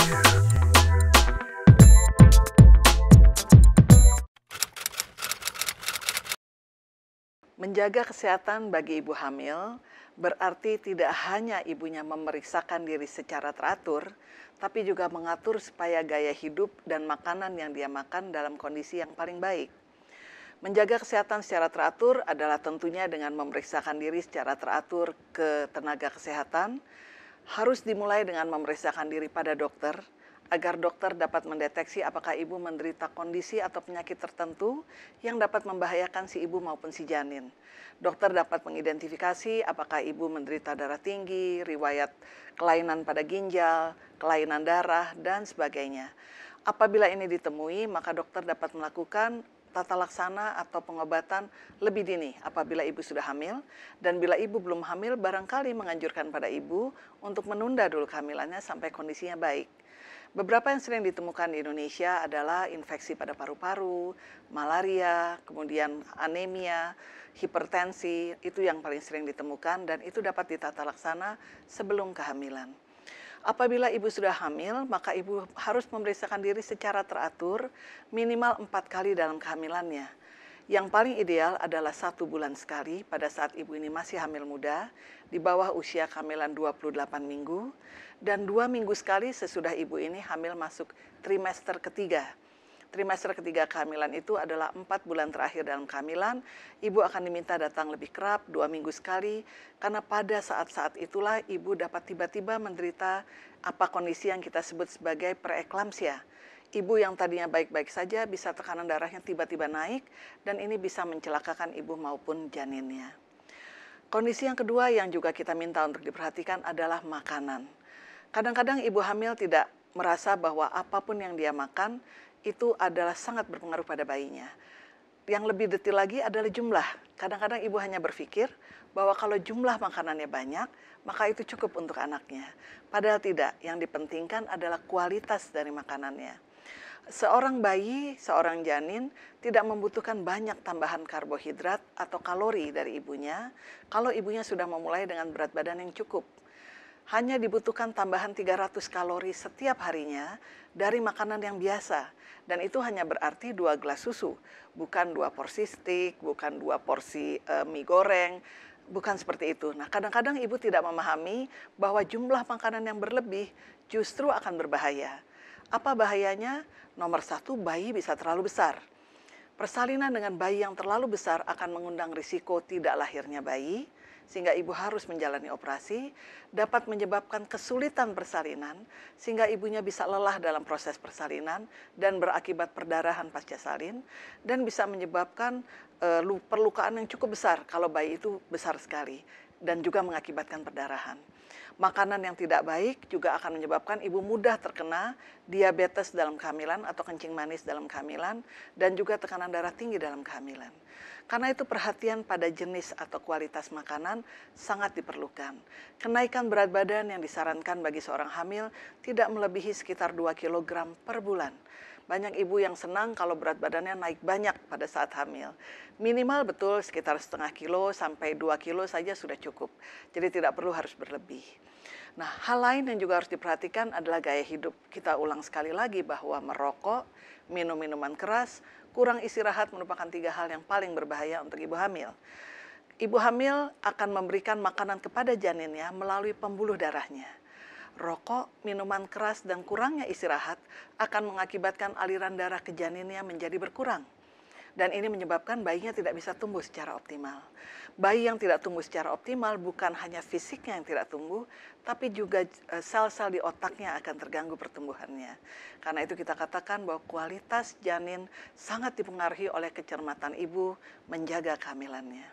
Menjaga kesehatan bagi ibu hamil berarti tidak hanya ibunya memeriksakan diri secara teratur, tapi juga mengatur supaya gaya hidup dan makanan yang dia makan dalam kondisi yang paling baik. Menjaga kesehatan secara teratur adalah tentunya dengan memeriksakan diri secara teratur ke tenaga kesehatan. Harus dimulai dengan memeriksakan diri pada dokter, agar dokter dapat mendeteksi apakah ibu menderita kondisi atau penyakit tertentu yang dapat membahayakan si ibu maupun si janin. Dokter dapat mengidentifikasi apakah ibu menderita darah tinggi, riwayat kelainan pada ginjal, kelainan darah, dan sebagainya. Apabila ini ditemui, maka dokter dapat melakukan tata laksana atau pengobatan lebih dini apabila ibu sudah hamil, dan bila ibu belum hamil barangkali menganjurkan pada ibu untuk menunda dulu kehamilannya sampai kondisinya baik. Beberapa yang sering ditemukan di Indonesia adalah infeksi pada paru-paru, malaria, kemudian anemia, hipertensi, itu yang paling sering ditemukan dan itu dapat ditata laksana sebelum kehamilan. Apabila ibu sudah hamil, maka ibu harus memeriksakan diri secara teratur minimal 4 kali dalam kehamilannya. Yang paling ideal adalah 1 bulan sekali pada saat ibu ini masih hamil muda, di bawah usia kehamilan 28 minggu, dan 2 minggu sekali sesudah ibu ini hamil masuk trimester ketiga. Trimester ketiga kehamilan itu adalah 4 bulan terakhir dalam kehamilan. Ibu akan diminta datang lebih kerap 2 minggu sekali, karena pada saat-saat itulah ibu dapat tiba-tiba menderita kondisi yang kita sebut sebagai preeklamsia. Ibu yang tadinya baik-baik saja bisa tekanan darahnya tiba-tiba naik, dan ini bisa mencelakakan ibu maupun janinnya. Kondisi yang kedua yang juga kita minta untuk diperhatikan adalah makanan. Kadang-kadang ibu hamil tidak merasa bahwa apapun yang dia makan itu adalah sangat berpengaruh pada bayinya. Yang lebih detail lagi adalah jumlah. Kadang-kadang ibu hanya berpikir bahwa kalau jumlah makanannya banyak, maka itu cukup untuk anaknya. Padahal tidak, yang dipentingkan adalah kualitas dari makanannya. Seorang bayi, seorang janin tidak membutuhkan banyak tambahan karbohidrat atau kalori dari ibunya kalau ibunya sudah memulai dengan berat badan yang cukup. Hanya dibutuhkan tambahan 300 kalori setiap harinya dari makanan yang biasa. Dan itu hanya berarti 2 gelas susu, bukan 2 porsi steak, bukan 2 porsi mie goreng, bukan seperti itu. Nah, kadang-kadang ibu tidak memahami bahwa jumlah makanan yang berlebih justru akan berbahaya. Apa bahayanya? Nomor 1, bayi bisa terlalu besar. Persalinan dengan bayi yang terlalu besar akan mengundang risiko tidak lahirnya bayi, sehingga ibu harus menjalani operasi, dapat menyebabkan kesulitan persalinan, sehingga ibunya bisa lelah dalam proses persalinan dan berakibat perdarahan pasca salin, dan bisa menyebabkan perlukaan yang cukup besar kalau bayi itu besar sekali, dan juga mengakibatkan perdarahan. Makanan yang tidak baik juga akan menyebabkan ibu mudah terkena diabetes dalam kehamilan atau kencing manis dalam kehamilan, dan juga tekanan darah tinggi dalam kehamilan. Karena itu perhatian pada jenis atau kualitas makanan sangat diperlukan. Kenaikan berat badan yang disarankan bagi seorang hamil tidak melebihi sekitar 2 kg per bulan. Banyak ibu yang senang kalau berat badannya naik banyak pada saat hamil. Minimal betul sekitar setengah kilo sampai 2 kilo saja sudah cukup. Jadi tidak perlu harus berlebih. Nah, hal lain yang juga harus diperhatikan adalah gaya hidup. Kita ulang sekali lagi bahwa merokok, minum minuman keras, kurang istirahat merupakan 3 hal yang paling berbahaya untuk ibu hamil. Ibu hamil akan memberikan makanan kepada janinnya melalui pembuluh darahnya. Rokok, minuman keras, dan kurangnya istirahat akan mengakibatkan aliran darah ke janinnya menjadi berkurang. Dan ini menyebabkan bayinya tidak bisa tumbuh secara optimal. Bayi yang tidak tumbuh secara optimal bukan hanya fisiknya yang tidak tumbuh, tapi juga sel-sel di otaknya akan terganggu pertumbuhannya. Karena itu kita katakan bahwa kualitas janin sangat dipengaruhi oleh kecermatan ibu menjaga kehamilannya.